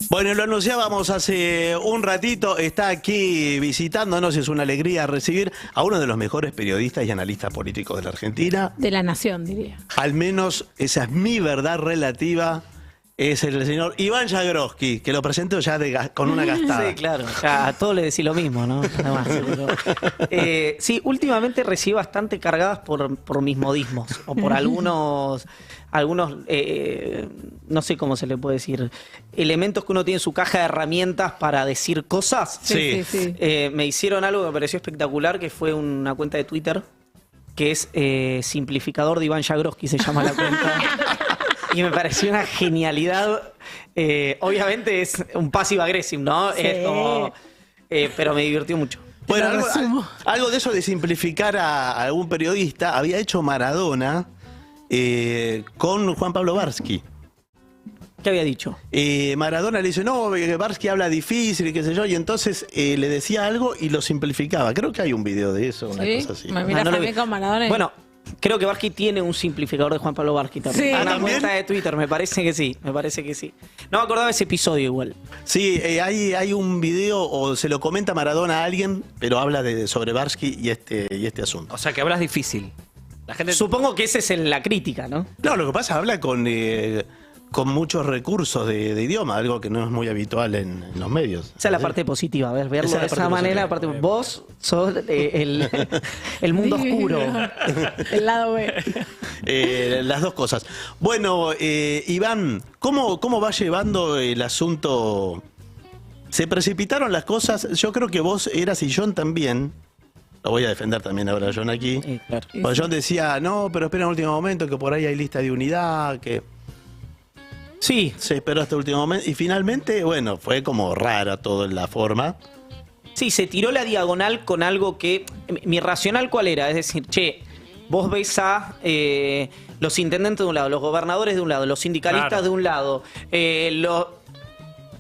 Bueno, lo anunciábamos hace un ratito, está aquí visitándonos, es una alegría recibir a uno de los mejores periodistas y analistas políticos de la Argentina. De la nación, diría. Al menos esa es mi verdad relativa, es el señor Iván Jagroski, que lo presento ya con una gastada. Sí, claro, a todos le decís lo mismo, ¿no? Además, sí, últimamente recibo bastante cargadas por mis modismos, o por algunos no sé cómo se le puede decir, elementos que uno tiene en su caja de herramientas para decir cosas. Sí. Me hicieron algo que me pareció espectacular, que fue una cuenta de Twitter, que es Simplificador de Iván Jagroski, se llama la cuenta. Y me pareció una genialidad. Obviamente es un passive aggressive, ¿no? Sí. Es como, pero me divirtió mucho. Bueno, algo de eso de simplificar a algún periodista había hecho Maradona con Juan Pablo Varsky. ¿Qué había dicho? Maradona le dice, no, Varsky habla difícil y qué sé yo, y entonces le decía algo y lo simplificaba. Creo que hay un video de eso, una cosa así. Me miras no lo también vi. con Maradona. Bueno, creo que Varsky tiene un simplificador de Juan Pablo Varsky también. Sí. Una ¿también? cuenta de Twitter, me parece que sí. No me acordaba de ese episodio igual. Sí, hay un video, o se lo comenta Maradona a alguien, pero habla sobre Varsky y este asunto. O sea, que hablas difícil. La gente... Supongo que ese es la crítica, ¿no? No, lo que pasa, habla con muchos recursos de idioma, algo que no es muy habitual en los medios. Esa es la parte positiva, verlo Esa es la de parte esa manera. positiva. Vos sos el mundo oscuro. El lado B. Las dos cosas. Bueno, Iván, ¿cómo va llevando el asunto? Se precipitaron las cosas. Yo creo que vos eras y John también. Lo voy a defender también ahora, John, aquí. Claro. Porque John decía, no, pero espera en último momento, que por ahí hay lista de unidad, que Sí, se esperó hasta el último momento. Y finalmente, bueno, fue como rara toda la forma. sí, se tiró la diagonal con algo que... Mi racional, ¿cuál era? Es decir, che, vos ves a los intendentes de un lado, los gobernadores de un lado, los sindicalistas Claro. de un lado,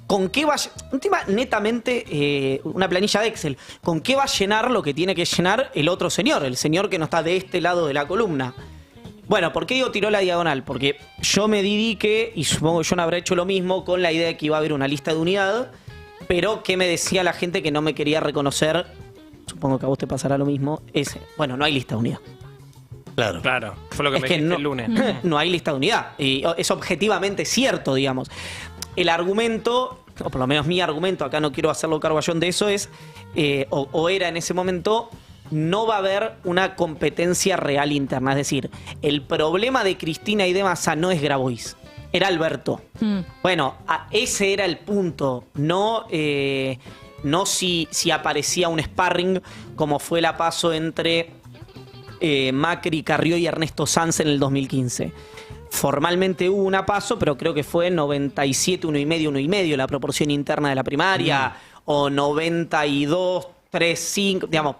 ¿con qué va a un tema netamente, una planilla de Excel, ¿con qué va a llenar lo que tiene que llenar el otro señor, el señor que no está de este lado de la columna? Bueno, ¿por qué digo tiró la diagonal? Porque yo me dediqué, y supongo que John habrá hecho lo mismo, con la idea de que iba a haber una lista de unidad, pero que me decía la gente que no me quería reconocer, supongo que a vos te pasará lo mismo, es, bueno, no hay lista de unidad. Claro. Claro, fue lo que Es me que dijiste no, el lunes. no hay lista de unidad. Y es objetivamente cierto, digamos. El argumento, o por lo menos mi argumento, acá no quiero hacerlo cargo a John de eso, es, o era en ese momento, no va a haber una competencia real interna. Es decir, el problema de Cristina y de Massa no es Grabois, era Alberto. Bueno, ese era el punto. No si aparecía un sparring como fue la paso entre Macri, Carrió y Ernesto Sanz en el 2015. Formalmente hubo una paso, pero creo que fue 97, 1,5 la proporción interna de la primaria, o 92, 3, 5, digamos,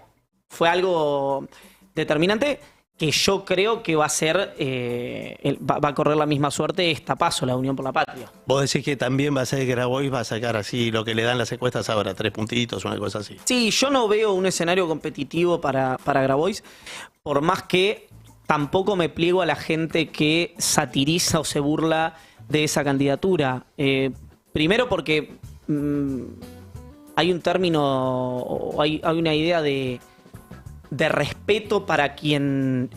fue algo determinante que yo creo que va a ser, va a correr la misma suerte esta paso, la Unión por la Patria. Vos decís que también va a ser que Grabois va a sacar así lo que le dan las encuestas ahora, 3 puntitos, una cosa así. Sí, yo no veo un escenario competitivo para Grabois, por más que tampoco me pliego a la gente que satiriza o se burla de esa candidatura. Primero porque hay un término, o hay una idea de respeto para quien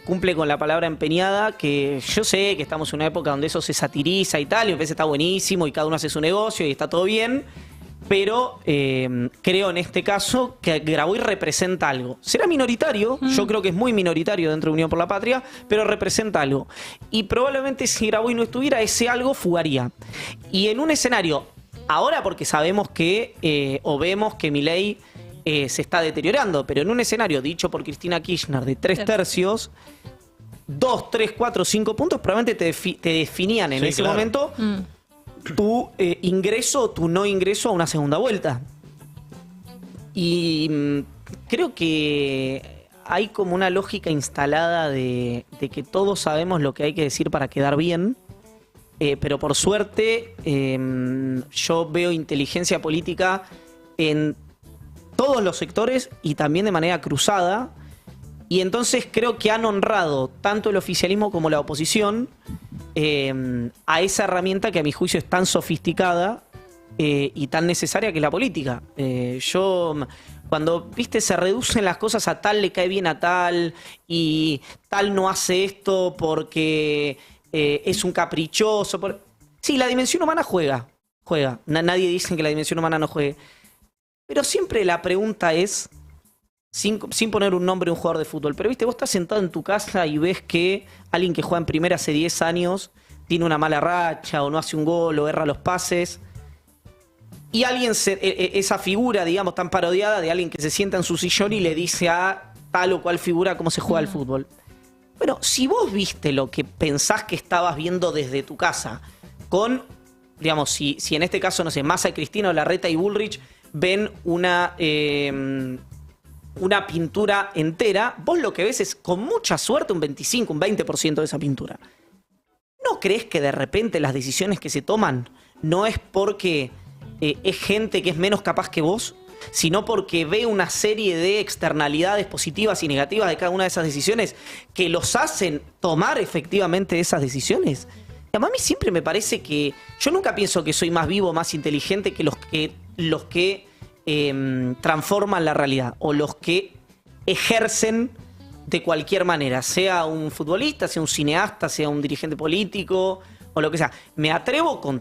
cumple con la palabra empeñada, que yo sé que estamos en una época donde eso se satiriza y tal, y a veces está buenísimo y cada uno hace su negocio y está todo bien, pero creo en este caso que Grabois representa algo. Será minoritario, yo creo que es muy minoritario dentro de Unión por la Patria, pero representa algo. Y probablemente si Grabois no estuviera, ese algo fugaría. Y en un escenario, ahora porque sabemos que, o vemos que Milei se está deteriorando, pero en un escenario dicho por Cristina Kirchner de 3 tercios, 2, 3, 4, 5 puntos probablemente te definían en Sí, ese claro. momento tu ingreso o tu no ingreso a una segunda vuelta. Y creo que hay como una lógica instalada de que todos sabemos lo que hay que decir para quedar bien, pero por suerte yo veo inteligencia política en todos los sectores y también de manera cruzada. Y entonces creo que han honrado tanto el oficialismo como la oposición a esa herramienta que a mi juicio es tan sofisticada y tan necesaria que es la política. Cuando, viste, se reducen las cosas a tal le cae bien a tal y tal no hace esto porque es un caprichoso. Sí, la dimensión humana juega. Nadie dice que la dimensión humana no juegue. Pero siempre la pregunta es, sin poner un nombre a un jugador de fútbol, pero viste, vos estás sentado en tu casa y ves que alguien que juega en primera hace 10 años tiene una mala racha o no hace un gol o erra los pases. Y alguien, esa figura, digamos, tan parodiada de alguien que se sienta en su sillón y le dice a tal o cual figura cómo se juega el fútbol. Bueno, si vos viste lo que pensás que estabas viendo desde tu casa, con, digamos, si en este caso, no sé, Massa, Cristina, Larreta y Bullrich ven una pintura entera, vos lo que ves es, con mucha suerte, un 25, un 20% de esa pintura. ¿No crees que de repente las decisiones que se toman no es porque es gente que es menos capaz que vos, sino porque ve una serie de externalidades positivas y negativas de cada una de esas decisiones que los hacen tomar efectivamente esas decisiones? Y a mí siempre me parece que yo nunca pienso que soy más vivo, más inteligente que los que transforman la realidad o los que ejercen de cualquier manera, sea un futbolista, sea un cineasta, sea un dirigente político o lo que sea. Me atrevo con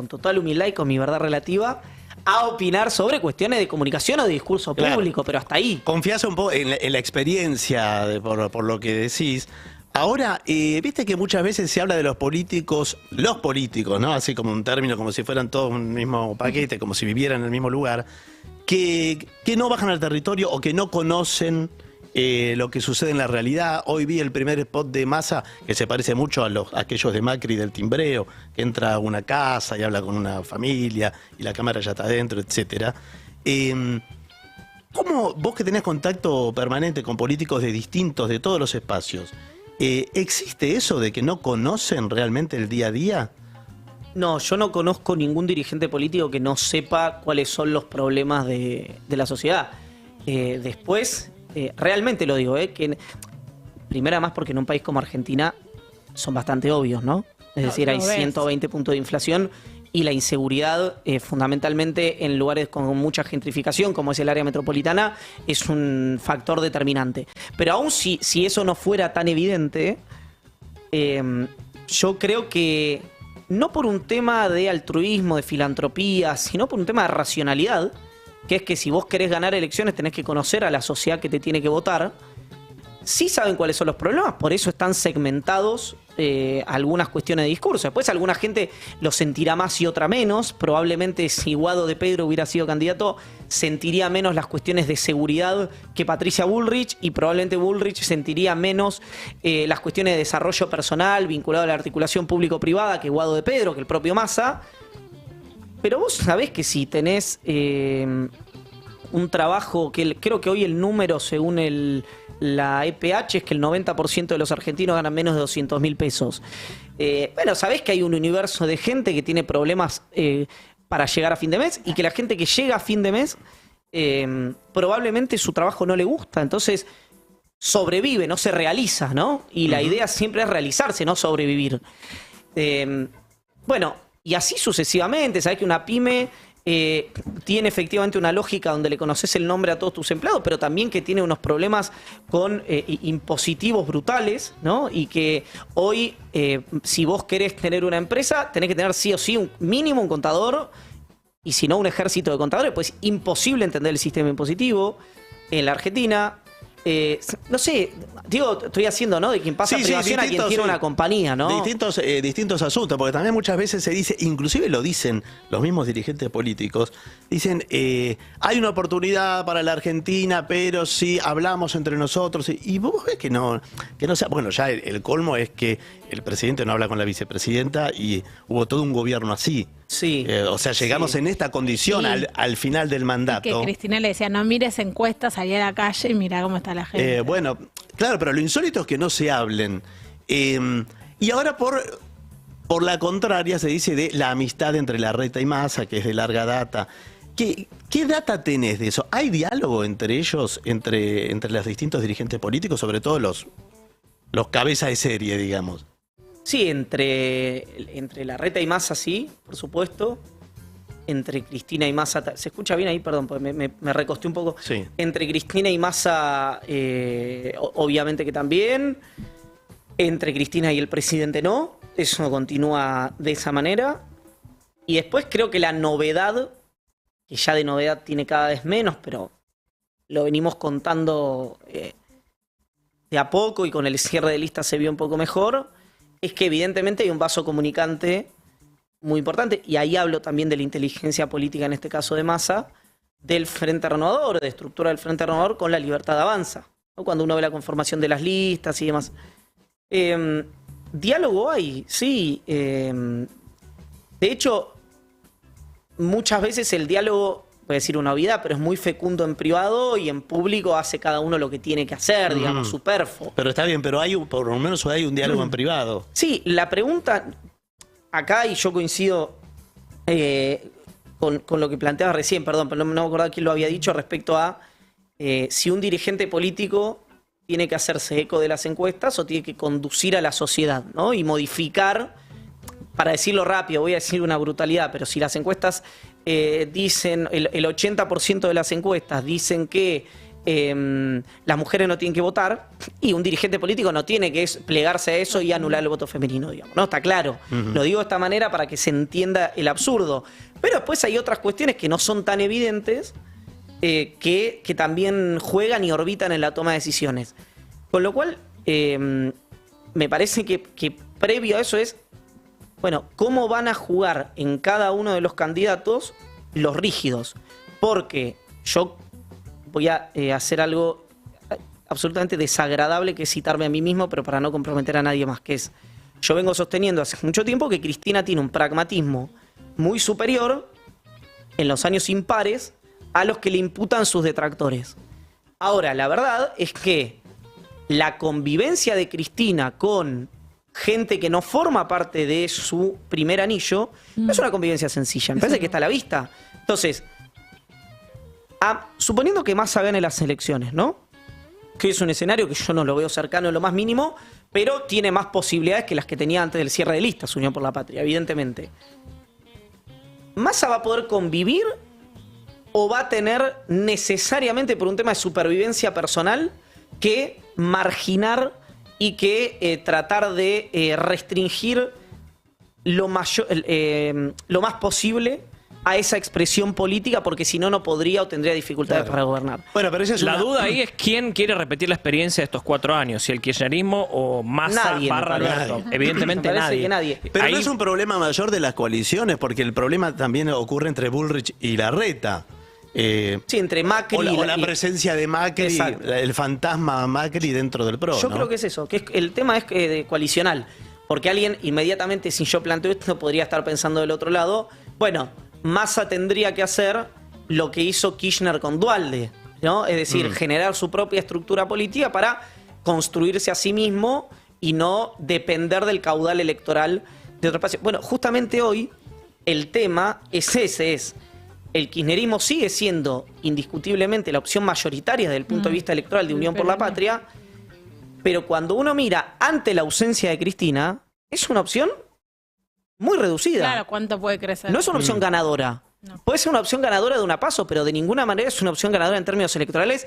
total humildad y con mi verdad relativa a opinar sobre cuestiones de comunicación o de discurso público, pero hasta ahí. Confías un poco en la experiencia por lo que decís. Ahora, viste que muchas veces se habla de los políticos, ¿no? Así como un término, como si fueran todos un mismo paquete, como si vivieran en el mismo lugar, que no bajan al territorio o que no conocen lo que sucede en la realidad. Hoy vi el primer spot de Massa, que se parece mucho a aquellos de Macri del timbreo, que entra a una casa y habla con una familia y la cámara ya está adentro, etcétera. ¿Cómo vos que tenés contacto permanente con políticos de todos los espacios, existe eso de que no conocen realmente el día a día? No, yo no conozco ningún dirigente político que no sepa cuáles son los problemas de la sociedad. Después, realmente lo digo, que primero además porque en un país como Argentina son bastante obvios, ¿no? Es decir, hay 120 puntos de inflación y la inseguridad, fundamentalmente en lugares con mucha gentrificación, como es el área metropolitana, es un factor determinante. Pero aún si eso no fuera tan evidente, yo creo que no por un tema de altruismo, de filantropía, sino por un tema de racionalidad, que es que si vos querés ganar elecciones tenés que conocer a la sociedad que te tiene que votar. Sí saben cuáles son los problemas, por eso están segmentados algunas cuestiones de discurso. Después alguna gente lo sentirá más y otra menos. Probablemente si Guado de Pedro hubiera sido candidato, sentiría menos las cuestiones de seguridad que Patricia Bullrich, y probablemente Bullrich sentiría menos las cuestiones de desarrollo personal vinculado a la articulación público-privada que Guado de Pedro, que el propio Massa. Pero vos sabés que si tenés un trabajo, que creo que hoy el número según la EPH es que el 90% de los argentinos ganan menos de 200.000 pesos. Bueno, sabés que hay un universo de gente que tiene problemas para llegar a fin de mes, y que la gente que llega a fin de mes probablemente su trabajo no le gusta. Entonces sobrevive, no se realiza, ¿no? Y la idea siempre es realizarse, no sobrevivir. Bueno, y así sucesivamente. Sabés que una pyme tiene efectivamente una lógica donde le conoces el nombre a todos tus empleados, pero también que tiene unos problemas con impositivos brutales, ¿no? Y que hoy, si vos querés tener una empresa, tenés que tener sí o sí un mínimo un contador, y si no un ejército de contadores. Pues imposible entender el sistema impositivo en la Argentina. No sé, digo, estoy haciendo, ¿no? De quien pasa privación a quien tiene una compañía, ¿no? Distintos asuntos, porque también muchas veces se dice, inclusive lo dicen los mismos dirigentes políticos, dicen, hay una oportunidad para la Argentina, pero si hablamos entre nosotros, y vos ves que no sea, bueno, ya el colmo es que el presidente no habla con la vicepresidenta y hubo todo un gobierno así. Sí. O sea, llegamos en esta condición al final del mandato. Que Cristina le decía, no mires encuestas, salí a la calle y mira cómo está la gente. Bueno, claro, pero lo insólito es que no se hablen. Y ahora por la contraria se dice de la amistad entre Larreta y Massa, que es de larga data. ¿Qué data tenés de eso? ¿Hay diálogo entre ellos, entre los distintos dirigentes políticos, sobre todo los cabezas de serie, digamos? Sí, entre Larreta y Massa sí, por supuesto. Entre Cristina y Massa... ¿Se escucha bien ahí? Perdón, porque me recosté un poco. Sí. Entre Cristina y Massa, obviamente que también. Entre Cristina y el presidente no. Eso continúa de esa manera. Y después creo que la novedad, que ya de novedad tiene cada vez menos, pero lo venimos contando de a poco y con el cierre de lista se vio un poco mejor, es que evidentemente hay un vaso comunicante muy importante, y ahí hablo también de la inteligencia política, en este caso de Massa, del Frente Renovador, de estructura del Frente Renovador con la Libertad Avanza, ¿no? Cuando uno ve la conformación de las listas y demás. Diálogo hay, sí. De hecho, muchas veces el diálogo, voy a decir una obviedad, pero es muy fecundo en privado y en público hace cada uno lo que tiene que hacer, digamos, superfluo. Pero está bien, pero por lo menos hay un diálogo en privado. Sí, la pregunta acá, y yo coincido con lo que planteaba recién, perdón, pero no me acuerdo quién lo había dicho respecto a si un dirigente político tiene que hacerse eco de las encuestas o tiene que conducir a la sociedad, ¿no? Y modificar, para decirlo rápido, voy a decir una brutalidad, pero si las encuestas dicen, el 80% de las encuestas dicen que las mujeres no tienen que votar, y un dirigente político no tiene que plegarse a eso y anular el voto femenino, digamos, ¿no? Está claro. Lo digo de esta manera para que se entienda el absurdo. Pero después hay otras cuestiones que no son tan evidentes, que también juegan y orbitan en la toma de decisiones. Con lo cual, me parece que previo a eso es, bueno, ¿cómo van a jugar en cada uno de los candidatos los rígidos? Porque yo voy a hacer algo absolutamente desagradable, que es citarme a mí mismo, pero para no comprometer a nadie más, que es, yo vengo sosteniendo hace mucho tiempo que Cristina tiene un pragmatismo muy superior en los años impares a los que le imputan sus detractores. Ahora, la verdad es que la convivencia de Cristina con gente que no forma parte de su primer anillo no es una convivencia sencilla. Me parece que está a la vista. Entonces, suponiendo que Massa gane las elecciones, ¿no? Que es un escenario que yo no lo veo cercano en lo más mínimo, pero tiene más posibilidades que las que tenía antes del cierre de listas, Unión por la Patria, evidentemente. ¿Massa va a poder convivir o va a tener necesariamente, por un tema de supervivencia personal, que marginar y que tratar de restringir lo más posible a esa expresión política, porque si no, no podría o tendría dificultades para gobernar? Bueno, pero esa es La duda ahí es quién quiere repetir la experiencia de estos 4 años, si el kirchnerismo o Massa Nadie, barra me parece. Alberto. Evidentemente Me parece nadie. que nadie. Pero Ahí- no es un problema mayor de las coaliciones, porque el problema también ocurre entre Bullrich y Larreta. Sí, entre Macri O la y presencia de Macri, Exacto. el fantasma Macri dentro del PRO. Yo ¿no? creo que es eso, que el tema es coalicional. Porque alguien inmediatamente, si yo planteo esto, podría estar pensando del otro lado, bueno, Massa tendría que hacer lo que hizo Kirchner con Duhalde, ¿no? Es decir, generar su propia estructura política para construirse a sí mismo y no depender del caudal electoral de otro espacio. Bueno, justamente hoy el tema es ese, el kirchnerismo sigue siendo indiscutiblemente la opción mayoritaria desde el punto de vista electoral de Unión por la Patria, pero cuando uno mira ante la ausencia de Cristina, es una opción muy reducida. Claro, ¿cuánto puede crecer? No es una opción ganadora. No. Puede ser una opción ganadora de una paso, pero de ninguna manera es una opción ganadora en términos electorales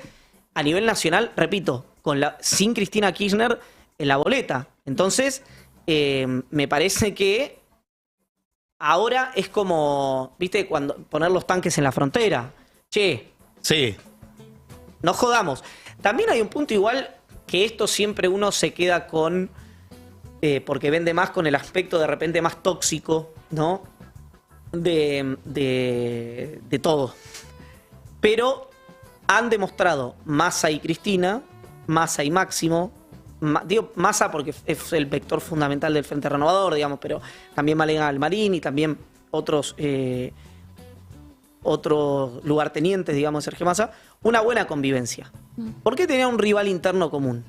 a nivel nacional, repito, sin Cristina Kirchner en la boleta. Entonces, me parece que ahora es como, ¿viste? Cuando poner los tanques en la frontera. Che, Sí. no jodamos. También hay un punto igual que esto siempre uno se queda con, porque vende más con el aspecto de repente más tóxico, ¿no? De todo. Pero han demostrado Massa y Cristina, Massa y Máximo, digo Massa porque es el vector fundamental del Frente Renovador, digamos, pero también Malena Almarín y también otros lugartenientes, digamos, de Sergio Massa, una buena convivencia. ¿Por qué tenía un rival interno común?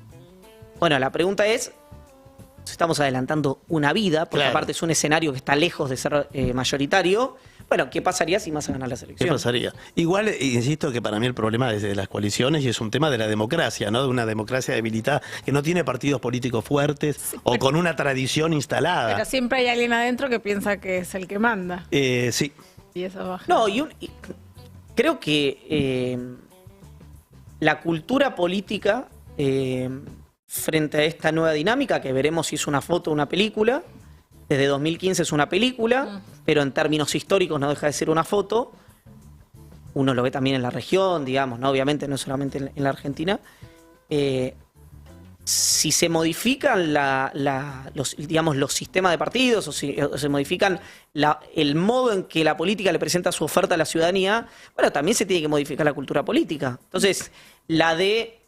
Bueno, la pregunta es estamos adelantando una vida, porque Claro. aparte es un escenario que está lejos de ser mayoritario. Bueno, ¿qué pasaría si Massa gana las ¿Qué elecciones? pasaría? Igual, insisto que para mí el problema es de las coaliciones y es un tema de la democracia, ¿no? De una democracia debilitada que no tiene partidos políticos fuertes o con una tradición instalada. Pero siempre hay alguien adentro que piensa que es el que manda. Sí. Y eso baja. No, y creo que la cultura política frente a esta nueva dinámica, que veremos si es una foto o una película, desde 2015 es una película, pero en términos históricos no deja de ser una foto. Uno lo ve también en la región, digamos, ¿no? Obviamente no solamente en la Argentina. Si se modifican los sistemas de partidos o se modifican el modo en que la política le presenta su oferta a la ciudadanía, bueno, también se tiene que modificar la cultura política. Entonces, la de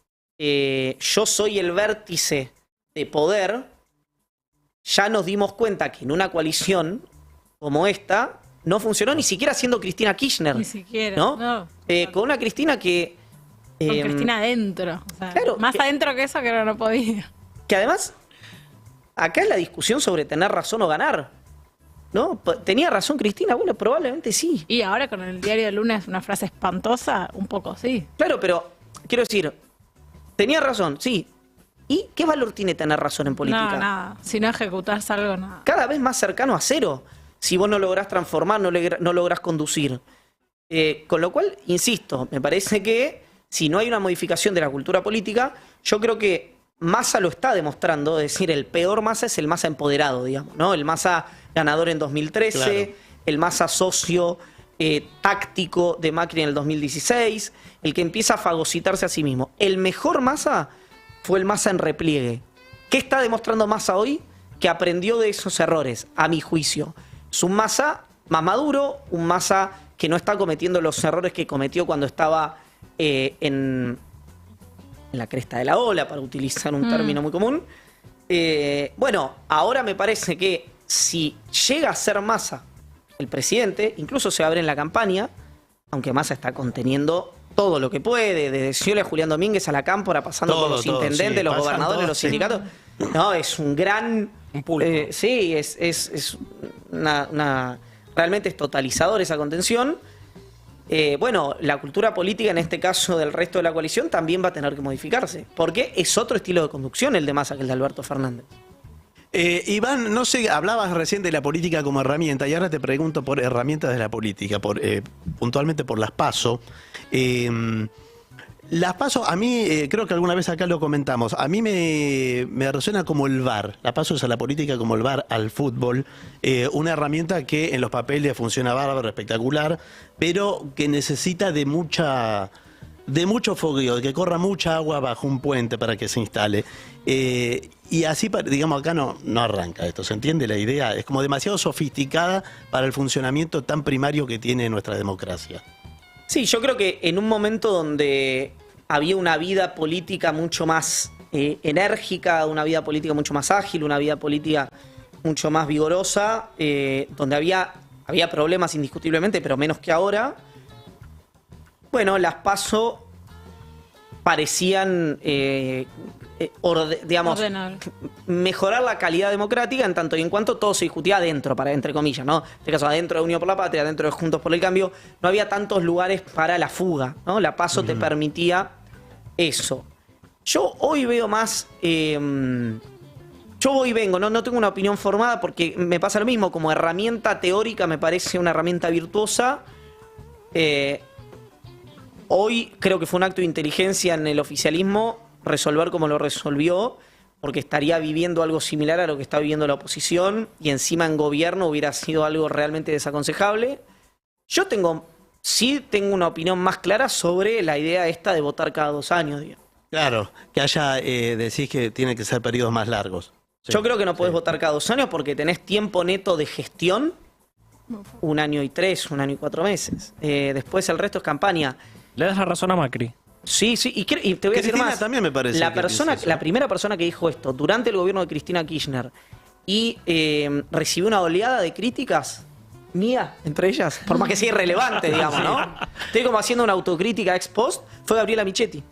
yo soy el vértice de poder, ya nos dimos cuenta que en una coalición como esta no funcionó ni siquiera siendo Cristina Kirchner. Ni siquiera. ¿No? Con una Cristina que... Con Cristina adentro. O sea, claro, más adentro que eso que no podía. Que además, acá es la discusión sobre tener razón o ganar. ¿No? ¿Tenía razón Cristina? Bueno, probablemente sí. Y ahora con el diario de lunes, una frase espantosa, un poco sí. Claro, pero quiero decir, tenía razón, sí. ¿Y qué valor tiene tener razón en política? No, nada. Si no ejecutás algo, nada. Cada vez más cercano a cero. Si vos no lográs transformar, no lográs conducir. Con lo cual, insisto, me parece que si no hay una modificación de la cultura política, yo creo que Massa lo está demostrando. Es decir, el peor Massa es el Massa empoderado, digamos, ¿no? El Massa ganador en 2013, Claro. el Massa socio táctico de Macri en el 2016, el que empieza a fagocitarse a sí mismo. El mejor Massa fue el Massa en repliegue. ¿Qué está demostrando Massa hoy? Que aprendió de esos errores, a mi juicio. Es un Massa más maduro, un Massa que no está cometiendo los errores que cometió cuando estaba en la cresta de la ola, para utilizar un término muy común. Bueno, ahora me parece que si llega a ser Massa el presidente, incluso se abre en la campaña, aunque Massa está conteniendo todo lo que puede, desde Scioli a Julián Domínguez a la Cámpora, pasando por los intendentes, sí, los pasan gobernadores, todos, los sí. sindicatos. No, es un gran... Un pulpo. sí, es realmente es totalizador esa contención. Bueno, la cultura política, en este caso del resto de la coalición, también va a tener que modificarse, porque es otro estilo de conducción el de Massa que el de Alberto Fernández. Iván, no sé, hablabas recién de la política como herramienta y ahora te pregunto por herramientas de la política, puntualmente por las PASO. Las PASO, a mí, creo que alguna vez acá lo comentamos, a mí me resuena como el VAR. La PASO es a la política como el VAR al fútbol. Una herramienta que en los papeles funciona bárbaro, espectacular, pero que necesita de mucho fogueo, de que corra mucha agua bajo un puente para que se instale. Y así, digamos, acá no arranca esto, ¿se entiende la idea? Es como demasiado sofisticada para el funcionamiento tan primario que tiene nuestra democracia. Sí, yo creo que en un momento donde había una vida política mucho más enérgica, una vida política mucho más ágil, una vida política mucho más vigorosa, donde había problemas indiscutiblemente, pero menos que ahora, bueno, las PASO parecían, digamos, Ordenar. mejorar la calidad democrática en tanto y en cuanto todo se discutía adentro, entre comillas, ¿no? En este caso, adentro de Unión por la Patria, adentro de Juntos por el Cambio, no había tantos lugares para la fuga, ¿no? La PASO te permitía eso. Yo hoy veo más... yo voy y vengo, no tengo una opinión formada porque me pasa lo mismo, como herramienta teórica me parece una herramienta virtuosa. Hoy creo que fue un acto de inteligencia en el oficialismo resolver como lo resolvió, porque estaría viviendo algo similar a lo que está viviendo la oposición y encima en gobierno hubiera sido algo realmente desaconsejable. Yo sí tengo una opinión más clara sobre la idea esta de votar cada 2 años, digamos. Claro, que decís que tienen que ser periodos más largos. Sí, Yo creo que no podés sí. votar cada 2 años porque tenés tiempo neto de gestión 1 año y 3, 1 año y 4 meses. Después el resto es campaña. Le das la razón a Macri. Sí, y te voy a decir Cristina más. también me parece La que piensa eso. la primera persona que dijo esto durante el gobierno de Cristina Kirchner y recibió una oleada de críticas, mía, entre ellas, por más que sea irrelevante, digamos, ¿no? Estoy como haciendo una autocrítica ex post, fue Gabriela Michetti.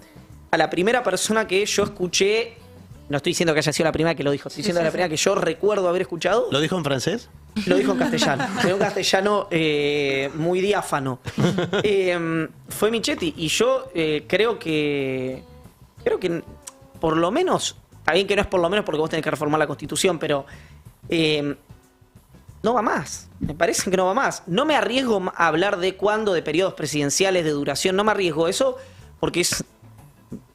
A la primera persona que yo escuché No estoy diciendo que haya sido la primera que lo dijo, estoy diciendo la primera que yo recuerdo haber escuchado. ¿Lo dijo en francés? Lo dijo en castellano. En un castellano muy diáfano. Fue Michetti. Y yo creo que por lo menos, está bien que no es por lo menos porque vos tenés que reformar la Constitución, pero no va más. Me parece que no va más. No me arriesgo a hablar de cuándo, de periodos presidenciales, de duración. No me arriesgo a eso porque es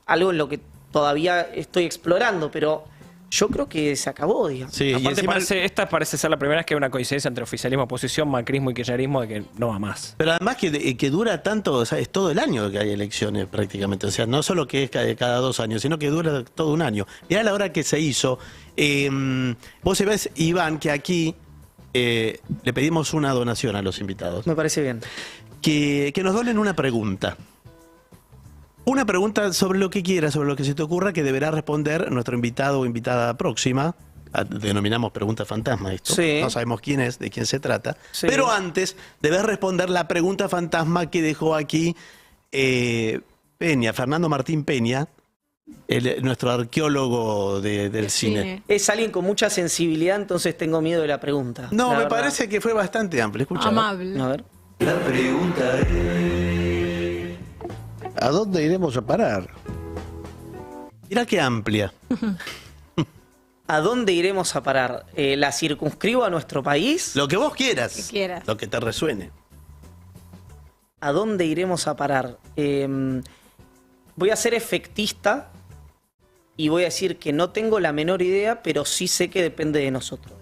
algo en lo que todavía estoy explorando, pero yo creo que se acabó, digamos. Sí, y Aparte encima- esta parece ser la primera vez que hay una coincidencia entre oficialismo, oposición, macrismo y kirchnerismo de que no va más. Pero además que dura tanto, o sea, es todo el año que hay elecciones prácticamente. O sea, no solo que es cada 2 años, sino que dura todo un año. Mirá la hora que se hizo. Vos sabés, Iván, que aquí le pedimos una donación a los invitados. Me parece bien. Que nos donen una pregunta. Una pregunta sobre lo que quiera, sobre lo que se te ocurra, que deberá responder nuestro invitado o invitada próxima. Denominamos pregunta fantasma esto. Sí. No sabemos quién es, de quién se trata. Sí. Pero antes debes responder la pregunta fantasma que dejó aquí Peña, Fernando Martín Peña, nuestro arqueólogo del cine. Es alguien con mucha sensibilidad, entonces tengo miedo de la pregunta. No, la me verdad. parece que fue bastante amplio. Escucha. Amable. A ver. La pregunta es: ¿a dónde iremos a parar? Mira qué amplia. ¿A dónde iremos a parar? ¿La circunscribo a nuestro país? Lo que vos quieras. Que quieras. Lo que te resuene. ¿A dónde iremos a parar? Voy a ser efectista y voy a decir que no tengo la menor idea, pero sí sé que depende de nosotros.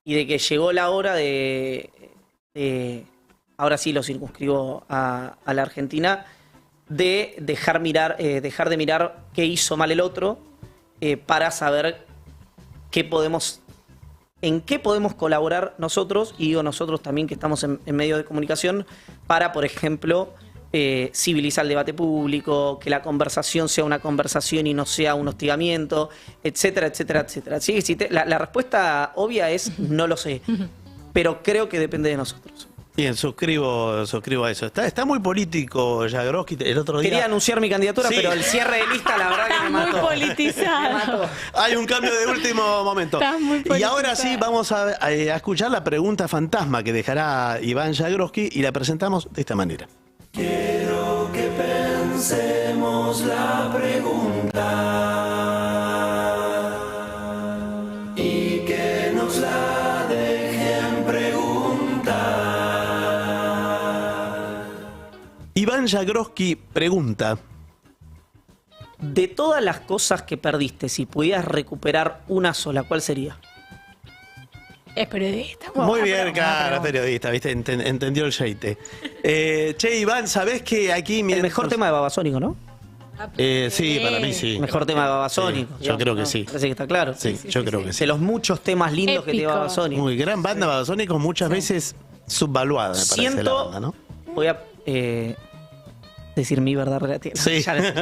Y de que llegó la hora de ahora sí lo circunscribo a la Argentina, de dejar de mirar qué hizo mal el otro para saber en qué podemos colaborar nosotros, y digo nosotros también que estamos en medios de comunicación, para, por ejemplo, civilizar el debate público, que la conversación sea una conversación y no sea un hostigamiento, etcétera, etcétera, etcétera. Sí, la respuesta obvia es no lo sé, pero creo que depende de nosotros. Bien, suscribo a eso. Está muy político Jagroski. El otro día Quería anunciar mi candidatura, Sí. pero el cierre de lista, la verdad que Estás me muy mató. politizado. hay un cambio de último momento. Estás muy Y ahora politizado. sí vamos a escuchar la pregunta fantasma que dejará Iván Jagroski y la presentamos de esta manera. Quiero que pensemos la pregunta y que nos la dejen preguntar. Iván Jagroski pregunta: De todas las cosas que perdiste, si pudieras recuperar una sola, ¿cuál sería? Es periodista. muy bien, claro, periodista, ¿viste? Entendió el sheite. Che, Iván, ¿sabés que aquí... El mejor tema de Babasónico, ¿no? sí, para mí sí. El mejor tema de Babasónico. Sí, yo creo que ¿no? sí. Parece que está claro. Sí, yo creo que sí. De los muchos temas lindos que tiene Épico. Babasónico. Muy gran banda Babasónicos, muchas veces subvaluada, me parece la Siento, banda, ¿no? voy a decir mi verdad relativa. Sí. Ya lo sé.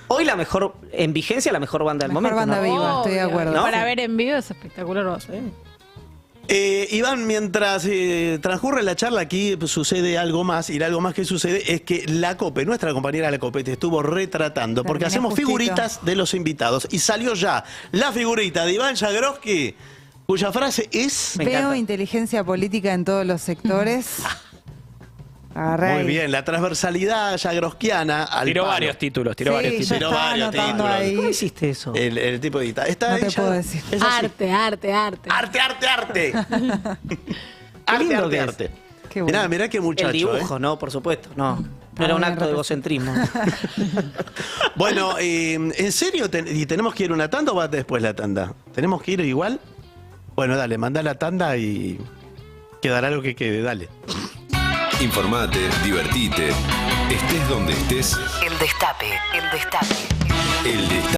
Hoy la mejor, en vigencia, la mejor banda del Mejor momento. banda ¿no? viva, estoy de acuerdo. ¿No? Para ver en vivo es espectacular. Vos. Iván, mientras transcurre la charla aquí sucede algo más, y algo más que sucede es que la COPE, nuestra compañera la COPE, te estuvo retratando, porque Terminé hacemos justito. figuritas de los invitados, y salió ya la figurita de Iván Jagroski, cuya frase es... Me Veo encanta. inteligencia política en todos los sectores. Agarré Muy ahí. bien, la transversalidad jagroskiana al Tiró palo. varios títulos, Sí, tiró varios yo títulos. Tiró estaba varios anotando títulos. ahí. ¿Cómo hiciste eso? El tipo de guitarra. Está No te ella- puedo decir. es así. Arte. Arte, arte, arte. Arte, lindo arte, que es. arte. Qué bueno. Mirá qué muchacho. El dibujo, ¿no? Por supuesto. No era un bien acto de egocentrismo. Bueno, ¿en serio y tenemos que ir una tanda o va después la tanda? ¿Tenemos que ir igual? Bueno, dale, manda la tanda y quedará lo que quede, dale. Informate, divertite, estés donde estés. El Destape, el Destape. El Destape.